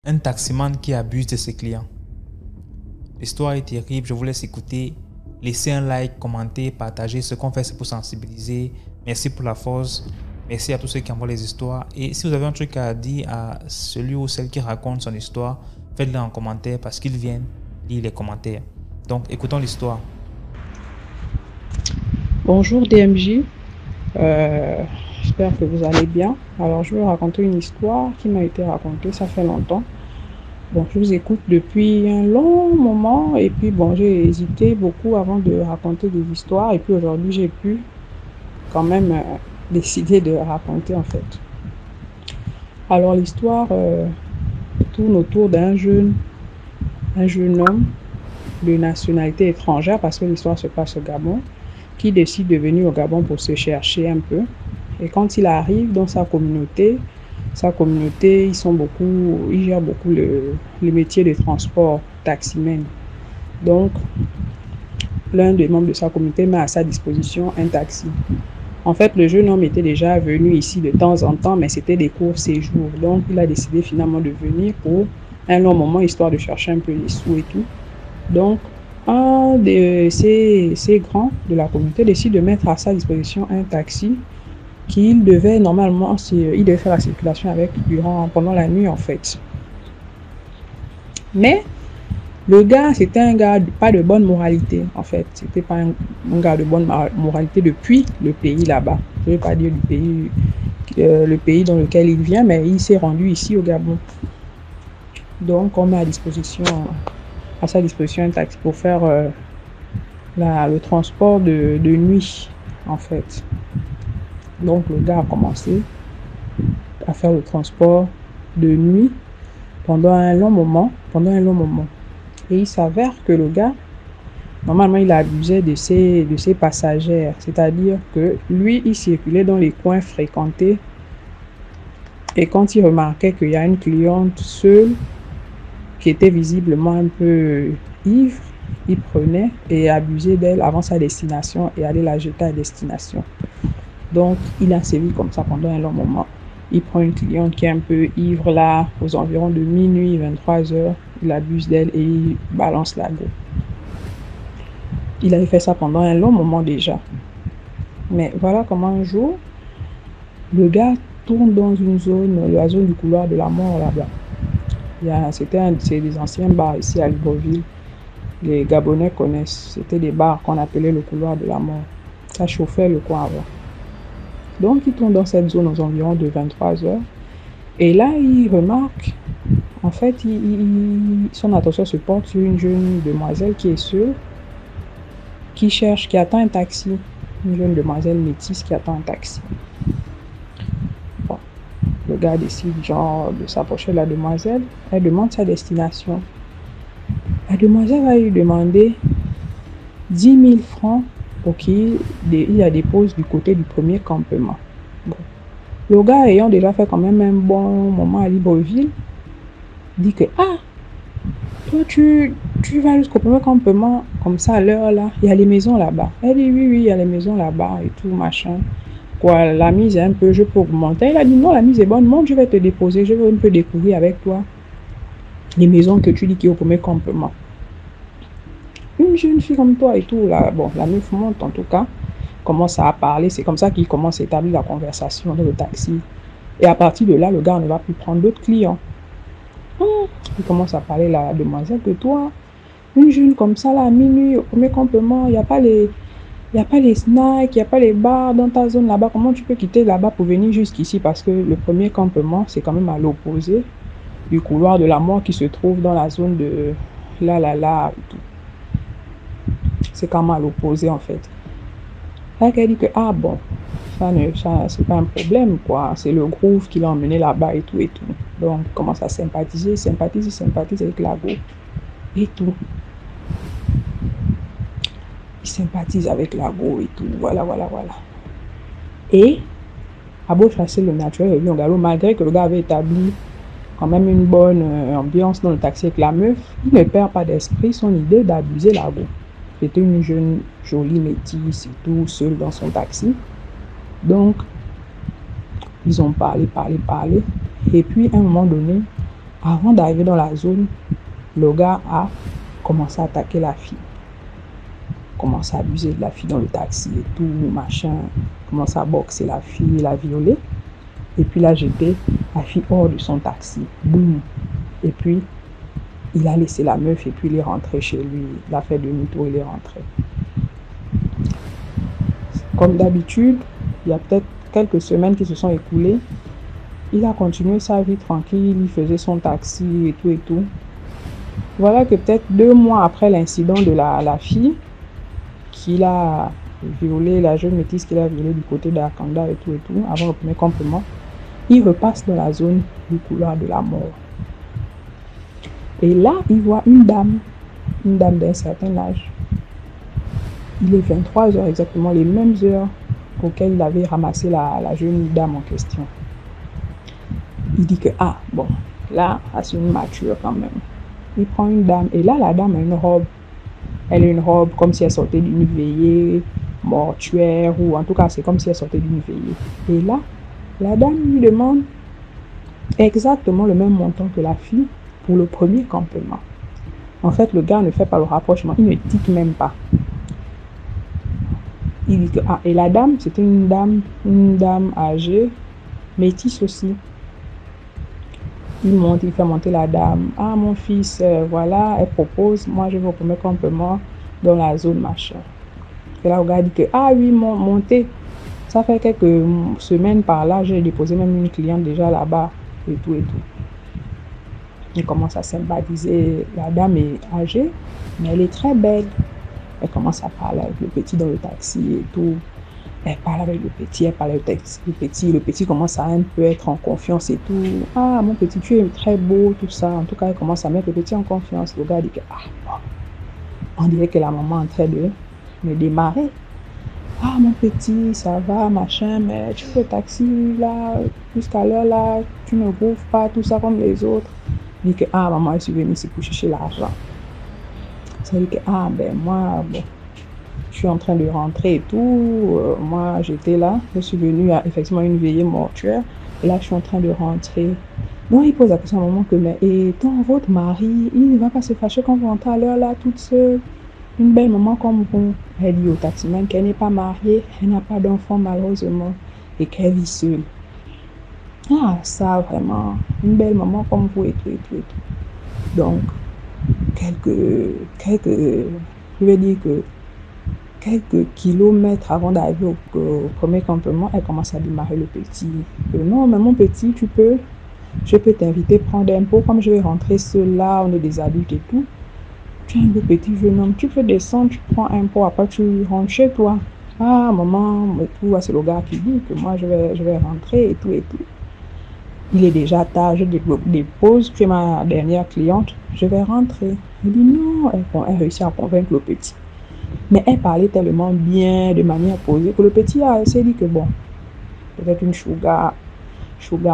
Un taximan qui abuse de ses clients. L'histoire est terrible, je vous laisse écouter. Laissez un like, commentez, partagez. Ce qu'on fait, c'est pour sensibiliser. Merci pour la force. Merci à tous ceux qui envoient les histoires. Et si vous avez un truc à dire à celui ou celle qui raconte son histoire, faites-le en commentaire parce qu'ils viennent lire les commentaires. Donc, écoutons l'histoire. Bonjour DMJ, j'espère que vous allez bien. Alors je vais raconter une histoire qui m'a été racontée, ça fait longtemps. Bon, je vous écoute depuis un long moment et puis bon, j'ai hésité beaucoup avant de raconter des histoires et puis aujourd'hui j'ai pu quand même décider de raconter en fait. Alors l'histoire tourne autour d'un jeune homme de nationalité étrangère parce que l'histoire se passe au Gabon, qui décide de venir au Gabon pour se chercher un peu. Et quand il arrive dans sa communauté, ils gèrent beaucoup le métier de transport, taximen. Donc, l'un des membres de sa communauté met à sa disposition un taxi. En fait, le jeune homme était déjà venu ici de temps en temps, mais c'était des courts séjours. Donc, il a décidé finalement de venir pour un long moment, histoire de chercher un peu les sous et tout. Donc, un de ces grands de la communauté décide de mettre à sa disposition un taxi qu'il devait normalement, il devait faire la circulation avec pendant la nuit en fait. Mais le gars, c'était un gars pas de bonne moralité en fait. C'était pas un gars de bonne moralité depuis le pays là-bas. Je ne vais pas dire le pays dans lequel il vient, mais il s'est rendu ici au Gabon. Donc, on met à sa disposition un taxi pour faire le transport de nuit en fait. Donc le gars a commencé à faire le transport de nuit pendant un long moment. Et il s'avère que le gars, normalement, il abusait de ses passagères. C'est-à-dire que lui, il circulait dans les coins fréquentés. Et quand il remarquait qu'il y a une cliente seule qui était visiblement un peu ivre, il prenait et abusait d'elle avant sa destination et allait la jeter à destination. Donc, il a sévi comme ça pendant un long moment. Il prend une cliente qui est un peu ivre là, aux environs de minuit, 23 heures. Il abuse d'elle et il balance la go. Il avait fait ça pendant un long moment déjà. Mais voilà comment un jour, le gars tourne dans la zone du couloir de la mort là-bas. C'est des anciens bars ici à Libreville. Les Gabonais connaissent. C'était des bars qu'on appelait le couloir de la mort. Ça chauffait le coin avant. Donc, il tourne dans cette zone aux environs de 23 heures. Et là, il remarque, en fait, son attention se porte sur une jeune demoiselle qui est seule, qui attend un taxi. Une jeune demoiselle métisse qui attend un taxi. Bon, le gars décide de s'approcher de la demoiselle. Elle demande sa destination. La demoiselle va lui demander 10 000 francs pour qu'il la dépose du côté du premier campement. Bon. Le gars ayant déjà fait quand même un bon moment à Libreville, dit que toi tu vas jusqu'au premier campement comme ça à l'heure là, il y a les maisons là-bas. Elle dit oui, il y a les maisons là-bas et tout machin. Quoi, la mise est un peu, je peux augmenter. Il a dit non, la mise est bonne, monte, je vais te déposer, je veux un peu découvrir avec toi les maisons que tu dis qui est au premier campement. Une jeune fille comme toi et tout, là, bon, la meuf monte en tout cas, commence à parler, c'est comme ça qu'il commence à établir la conversation dans le taxi. Et à partir de là, le gars ne va plus prendre d'autres clients. Il commence à parler à la demoiselle que toi, une jeune comme ça, là, à minuit, au premier campement, il n'y a pas les snacks, il n'y a pas les bars dans ta zone là-bas. Comment tu peux quitter là-bas pour venir jusqu'ici? Parce que le premier campement, c'est quand même à l'opposé du couloir de la mort qui se trouve dans la zone de là, tout. C'est quand même à l'opposé en fait. Là, elle dit que bon, ça c'est pas un problème quoi. C'est le groove qui l'a emmené là-bas et tout. Donc, il commence à sympathiser avec la go et tout. Il sympathise avec la go et tout. Voilà. Et, à beau chasser le naturel, malgré que le gars avait établi quand même une bonne ambiance dans le taxi avec la meuf, il ne perd pas d'esprit son idée d'abuser la go. C'était une jeune, jolie métisse et tout, seule dans son taxi. Donc, ils ont parlé. Et puis, à un moment donné, Avant d'arriver dans la zone, le gars a commencé à attaquer la fille. Commencé à abuser de la fille dans le taxi et tout, machin. Commencé à boxer la fille, la violer. Et puis là, jeté la fille hors de son taxi. Boum. Et puis, il a laissé la meuf et puis il est rentré chez lui. Il a fait demi-tour, il est rentré. Comme d'habitude, il y a peut-être quelques semaines qui se sont écoulées. Il a continué sa vie tranquille, il faisait son taxi et tout et tout. Voilà que peut-être 2 mois après l'incident de la fille, qu'il a violé, la jeune métisse qu'il a violée du côté d'Akanda et tout, avant le premier complément, il repasse dans la zone du couloir de la mort. Et là, il voit une dame d'un certain âge. Il est 23h exactement, les mêmes heures auxquelles il avait ramassé la jeune dame en question. Il dit que, ah, bon, là, c'est une mature quand même. Il prend une dame, et là, la dame a une robe. Elle a une robe comme si elle sortait d'une veillée mortuaire, ou en tout cas, c'est comme si elle sortait d'une veillée. Et là, la dame lui demande exactement le même montant que la fille pour le premier complément. En fait, le gars ne fait pas le rapprochement, il ne tique même pas. Il dit que, ah, et la dame, c'était une dame âgée, métisse aussi. Il monte, il fait monter la dame. Ah, mon fils, voilà, elle propose, moi je veux au premier complément dans la zone machin. Et là, le gars dit que, ah oui, montez. Ça fait quelques semaines par là, j'ai déposé même une cliente déjà là-bas et tout et tout. Il commence à sympathiser. La dame est âgée, mais elle est très belle. Elle commence à parler avec le petit dans le taxi et tout. Elle parle avec le petit, elle parle avec le petit. Le petit commence à un peu être en confiance et tout. Ah, mon petit, tu es très beau, tout ça. En tout cas, elle commence à mettre le petit en confiance. Le gars dit que, ah, bon. On dirait que la maman est en train de me démarrer. Ah, mon petit, ça va, machin, mais tu fais le taxi, là, jusqu'à l'heure, là, tu ne bouffes pas, tout ça comme les autres. Il dit que, ah, maman, je suis venue ici pour chercher l'argent. Ça dit que, ah, ben, moi, bon, je suis en train de rentrer et tout. Moi, j'étais là, je suis venue à effectivement une veillée mortuaire. Et là, je suis en train de rentrer. Bon, il pose la question à un moment que, mais, et votre mari, il ne va pas se fâcher quand vous rentrez à l'heure, là, toute seule? Une belle maman comme vous. Elle dit au taximan qu'elle n'est pas mariée, elle n'a pas d'enfant malheureusement et qu'elle vit seule. Ah, ça vraiment, une belle maman comme vous et tout et tout et tout. Donc, je vais dire que quelques kilomètres avant d'arriver au premier campement, elle commence à démarrer le petit. Non, mais mon petit, je peux t'inviter à prendre un pot, comme je vais rentrer seule là, on est des adultes et tout. Tu es un beau petit jeune homme, tu peux descendre, tu prends un pot, après tu rentres chez toi. Ah, maman, et tout, c'est le gars qui dit que moi je vais rentrer et tout et tout. Il est déjà tard, je dépose, tu es ma dernière cliente, je vais rentrer. Il dit non, elle réussit à convaincre le petit. Mais elle parlait tellement bien, de manière posée, que le petit s'est dit que bon, peut-être une sugar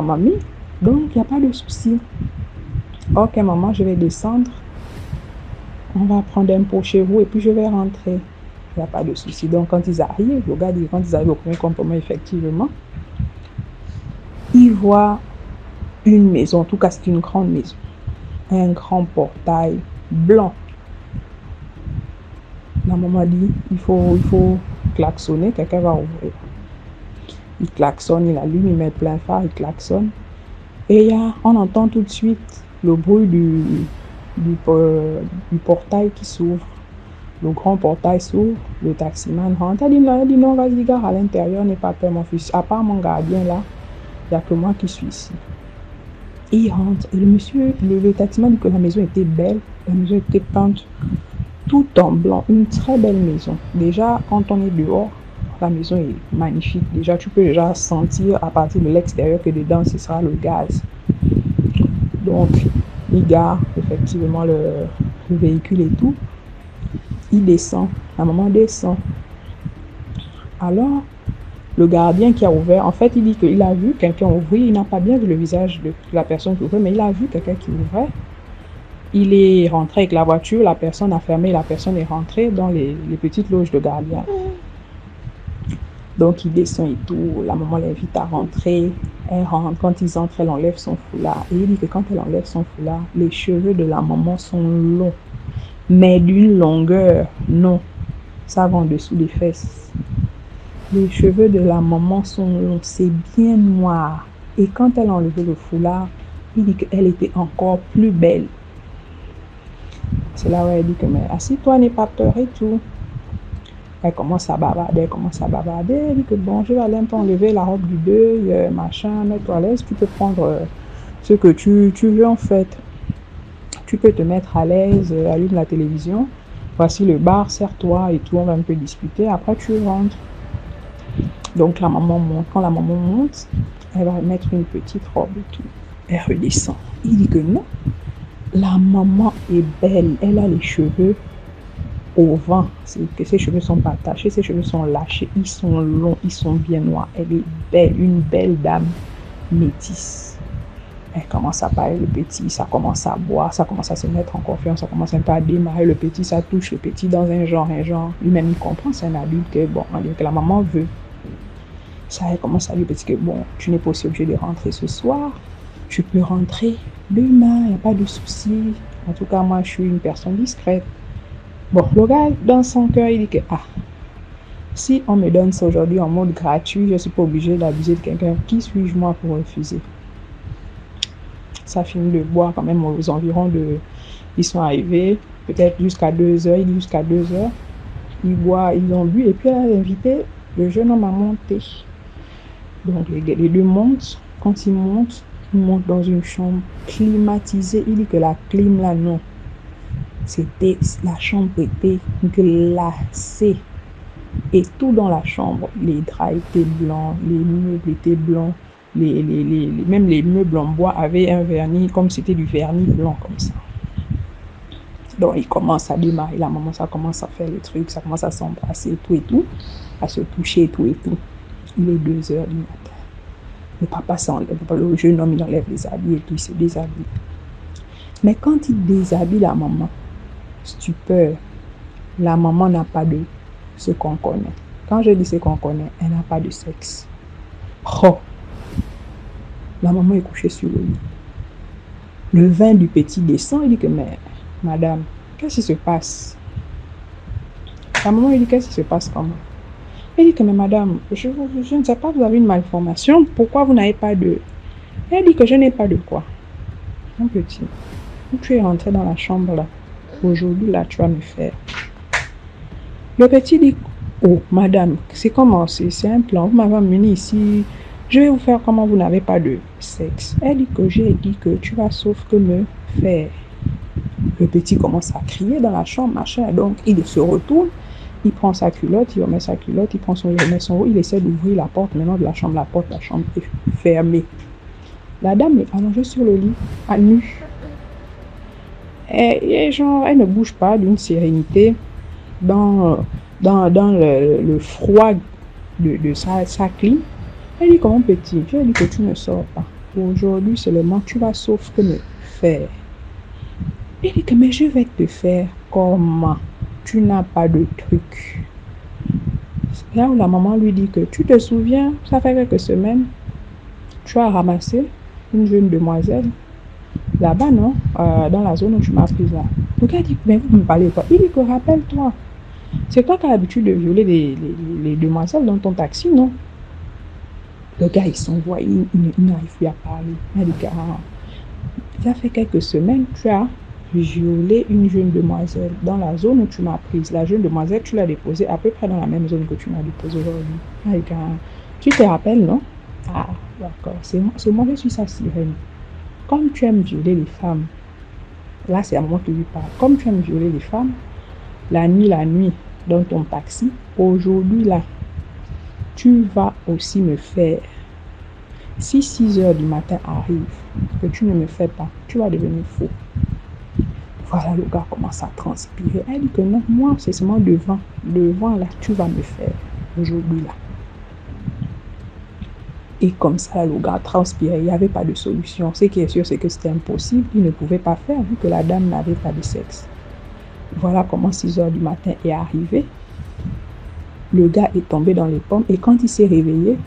mamie, donc il n'y a pas de souci. Ok maman, je vais descendre. On va prendre un pot chez vous et puis je vais rentrer. Il n'y a pas de souci. Donc, quand ils arrivent, le gars dit, quand ils arrivent au premier campement, effectivement, ils voient une maison. En tout cas, c'est une grande maison. Un grand portail blanc. La maman dit, il faut klaxonner, quelqu'un va ouvrir. Il klaxonne, il allume, il met plein phare, il klaxonne. Et on entend tout de suite le bruit du portail qui s'ouvre. Le grand portail s'ouvre, le taximan rentre. Elle dit non, vas-y, gare à l'intérieur, n'est pas peur, mon fils. À part mon gardien là, il n'y a que moi qui suis ici. Il rentre. Et le taximan dit que la maison était belle, la maison était peinte tout en blanc, une très belle maison. Déjà, quand on est dehors, la maison est magnifique. Déjà, tu peux déjà sentir à partir de l'extérieur que dedans, ce sera le gaz. Donc, il gare effectivement le véhicule et tout. Il descend. La maman descend. Alors, le gardien qui a ouvert, en fait, il dit qu'il a vu quelqu'un ouvrir. Il n'a pas bien vu le visage de la personne qui ouvrait, mais il a vu quelqu'un qui ouvrait. Il est rentré avec la voiture. La personne a fermé. La personne est rentrée dans les petites loges de gardien. Donc, il descend et tout. La maman l'invite à rentrer. Elle rentre. Quand ils entrent, elle enlève son foulard. Et il dit que quand elle enlève son foulard, les cheveux de la maman sont longs. Mais d'une longueur, non. Ça va en dessous des fesses. Les cheveux de la maman sont longs. C'est bien noir. Et quand elle a enlevé le foulard, il dit qu'elle était encore plus belle. C'est là où elle dit que, mais assis-toi, n'aie pas peur et tout. Elle commence à bavarder, Elle dit que bon, je vais aller un peu enlever la robe du deuil, machin, mets-toi à l'aise. Tu peux prendre ce que tu veux en fait. Tu peux te mettre à l'aise, allume la télévision. Voici le bar, serre-toi et tout, on va un peu discuter. Après, tu rentres. Donc, la maman monte. Quand la maman monte, elle va mettre une petite robe et tout. Elle redescend. Il dit que non. La maman est belle. Elle a les cheveux au vent. C'est que ses cheveux sont pas attachés, ses cheveux sont lâchés. Ils sont longs, ils sont bien noirs. Elle est belle, une belle dame métisse. Elle commence à parler le petit, ça commence à boire, ça commence à se mettre en confiance, ça commence un peu à démarrer le petit, ça touche le petit dans un genre. Lui-même, il comprend, c'est un adulte que, bon, que la maman veut. Ça, elle commence à lui dire que, bon, tu n'es pas aussi obligé de rentrer ce soir, tu peux rentrer demain, il n'y a pas de souci. En tout cas, moi, je suis une personne discrète. Bon, le gars, dans son cœur, il dit que, si on me donne ça aujourd'hui en mode gratuit, je ne suis pas obligé d'abuser de quelqu'un. Qui suis-je moi pour refuser? Ça finit de boire quand même aux environs de... Ils sont arrivés peut-être jusqu'à 2h, il dit jusqu'à 2h. Ils boivent, ils ont bu et puis elle a invité le jeune homme à monter. Donc les deux montent. Quand ils montent dans une chambre climatisée. Il dit que la clim là, non. C'était, la chambre était glacée. Et tout dans la chambre, les draps étaient blancs, les meubles étaient blancs. Même les meubles en bois avaient un vernis, comme c'était du vernis blanc comme ça. Donc il commence à démarrer, la maman, ça commence à faire les trucs, ça commence à s'embrasser et tout, à se toucher et tout. Il est 2h du matin. Le papa s'enlève, le jeune homme, il enlève les habits et tout, il se déshabille. Mais quand il déshabille la maman, stupeur, la maman n'a pas de ce qu'on connaît. Quand je dis ce qu'on connaît, elle n'a pas de sexe. Oh! La maman est couchée sur le lit. Le vin du petit descend, il dit que, mais madame, qu'est-ce qui se passe? La maman lui dit, qu'est-ce qui se passe comment? Elle dit que, mais madame, je ne sais pas, vous avez une malformation, pourquoi vous n'avez pas de... Elle dit que je n'ai pas de quoi? Mon petit, tu es rentré dans la chambre là, aujourd'hui là, tu vas me faire. Le petit dit, oh madame, c'est comment? C'est un plan, vous m'avez amené ici, je vais vous faire comment vous n'avez pas de sexe. Elle dit que j'ai dit que tu vas sauf que me faire. Le petit commence à crier dans la chambre, machin, donc il se retourne, il prend sa culotte, il remet sa culotte, il prend son, il remet son haut, il essaie d'ouvrir la porte maintenant de la chambre est fermée. La dame est allongée sur le lit, à nu. Et genre, elle ne bouge pas d'une sérénité dans le froid de sa clim. Elle dit, comment petit, je lui dis que tu ne sors pas. Aujourd'hui seulement, tu vas sauf que me faire. Elle dit que, mais je vais te faire comment? Tu n'as pas de truc. Là où la maman lui dit que, tu te souviens, ça fait quelques semaines, tu as ramassé une jeune demoiselle là-bas, non? Dans la zone où tu m'as prise là. Donc elle dit, mais vous me parlez pas. Il dit que, rappelle-toi, c'est toi qui as l'habitude de violer les demoiselles dans ton taxi, non? Le gars, il s'envoie, il n'arrive plus à parler. Elle dit que, ça fait quelques semaines, tu as violé une jeune demoiselle dans la zone où tu m'as prise. La jeune demoiselle, tu l'as déposée à peu près dans la même zone que tu m'as déposée aujourd'hui. Elle dit que, tu te rappelles, non? Ah, d'accord, c'est moi, je suis sa sirène. Comme tu aimes violer les femmes, là, c'est à moi qui lui parle. Comme tu aimes violer les femmes, la nuit, dans ton taxi, aujourd'hui, là, tu vas aussi me faire. Si 6h du matin arrive, que tu ne me fais pas, tu vas devenir fou. Voilà, le gars commence à transpirer. Elle dit que non, moi, c'est seulement devant là, tu vas me faire. Aujourd'hui, là. Et comme ça, le gars transpirait, il n'y avait pas de solution. Ce qui est sûr, c'est que c'était impossible. Il ne pouvait pas faire vu que la dame n'avait pas de sexe. Voilà comment 6h du matin est arrivé. le gars est tombé dans les pommes et quand il s'est réveillé,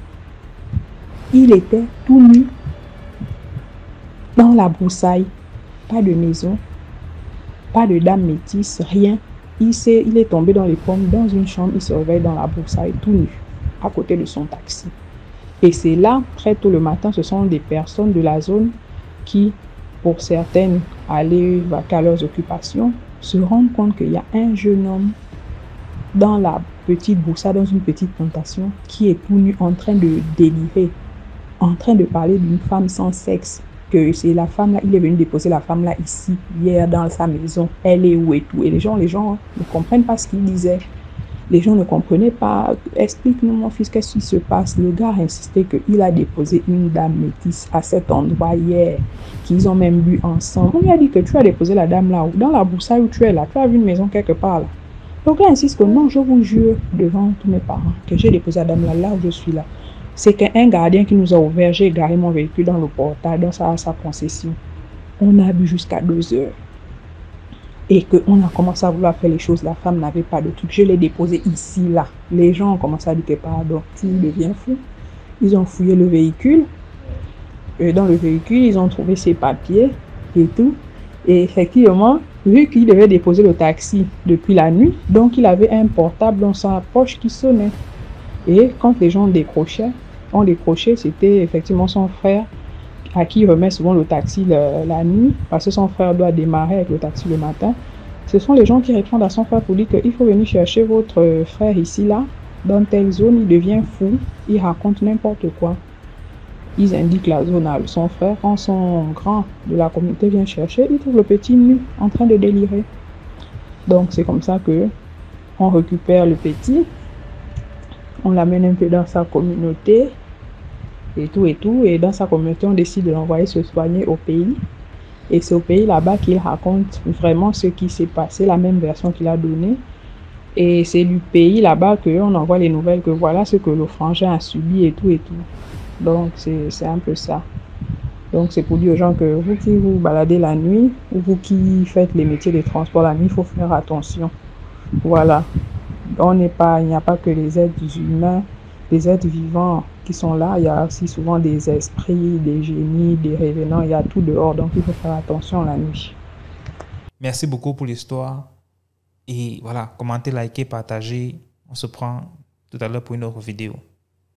il était tout nu dans la broussaille. Pas de maison, pas de dame métisse, rien. Il est tombé dans les pommes, dans une chambre, il se réveille dans la broussaille, tout nu, à côté de son taxi. Et c'est là, très tôt le matin, ce sont des personnes de la zone qui, pour certaines, allaient vaquer à leurs occupations, se rendent compte qu'il y a un jeune homme dans la petite broussaille, dans une petite plantation, qui est tout nu en train de délirer, en train de parler d'une femme sans sexe, que c'est la femme là, il est venu déposer la femme là ici, hier dans sa maison, elle est où et tout. Et les gens ne comprennent pas ce qu'il disait. Les gens ne comprenaient pas. Explique-nous mon fils, qu'est-ce qui se passe? Le gars a insisté qu'il a déposé une dame métisse à cet endroit hier, qu'ils ont même bu ensemble. On lui a dit que tu as déposé la dame là, dans la broussaille où tu es là, tu as vu une maison quelque part là. Le gars insiste que non, je vous jure devant tous mes parents que j'ai déposé la dame là, là où je suis là. C'est qu'un gardien qui nous a ouvert, j'ai garé mon véhicule dans le portail, dans sa concession. On a bu jusqu'à 2 heures. Et qu'on a commencé à vouloir faire les choses. La femme n'avait pas de truc. Je l'ai déposé ici, là. Les gens ont commencé à dire que pardon, tu deviens fou. Ils ont fouillé le véhicule. Et dans le véhicule, ils ont trouvé ses papiers et tout. Et effectivement, vu qu'il devait déposer le taxi depuis la nuit, donc il avait un portable dans sa poche qui sonnait. Et quand les gens décrochaient, c'était effectivement son frère à qui il remet souvent le taxi la nuit, parce que son frère doit démarrer avec le taxi le matin. Ce sont les gens qui répondent à son frère pour dire qu'il faut venir chercher votre frère ici, là, dans telle zone. Il devient fou, il raconte n'importe quoi. Ils indiquent la zone à son frère. Quand son grand de la communauté vient chercher, il trouve le petit nu en train de délirer. Donc c'est comme ça que on récupère le petit, on l'amène un peu dans sa communauté, et tout. Et dans sa communauté, on décide de l'envoyer se soigner au pays. Et c'est au pays là-bas qu'il raconte vraiment ce qui s'est passé, la même version qu'il a donnée. Et c'est du pays là-bas qu'on envoie les nouvelles que voilà ce que le frangin a subi et tout. Donc c'est un peu ça. Donc c'est pour dire aux gens que vous qui vous baladez la nuit, ou vous qui faites les métiers de transport la nuit, il faut faire attention. Voilà. Il n'y a pas que les êtres humains, les êtres vivants qui sont là, il y a aussi souvent des esprits, des génies, des revenants, il y a tout dehors, donc il faut faire attention la nuit. Merci beaucoup pour l'histoire. Et voilà, commentez, likez, partagez. On se prend tout à l'heure pour une autre vidéo.